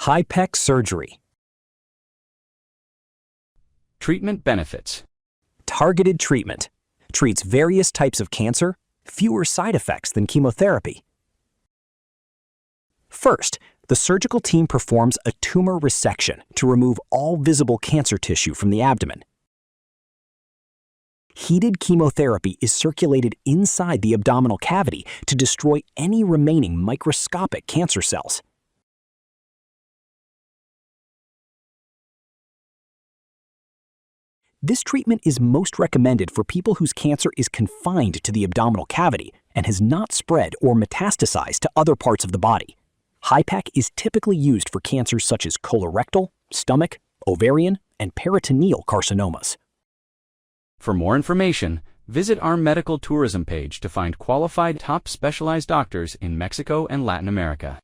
HIPEC surgery. Treatment benefits. Targeted treatment. Treats various types of cancer, fewer side effects than chemotherapy. First, the surgical team performs a tumor resection to remove all visible cancer tissue from the abdomen. Heated chemotherapy is circulated inside the abdominal cavity to destroy any remaining microscopic cancer cells. This treatment is most recommended for people whose cancer is confined to the abdominal cavity and has not spread or metastasized to other parts of the body. HIPEC is typically used for cancers such as colorectal, stomach, ovarian, and peritoneal carcinomas. For more information, visit our medical tourism page to find qualified top specialized doctors in Mexico and Latin America.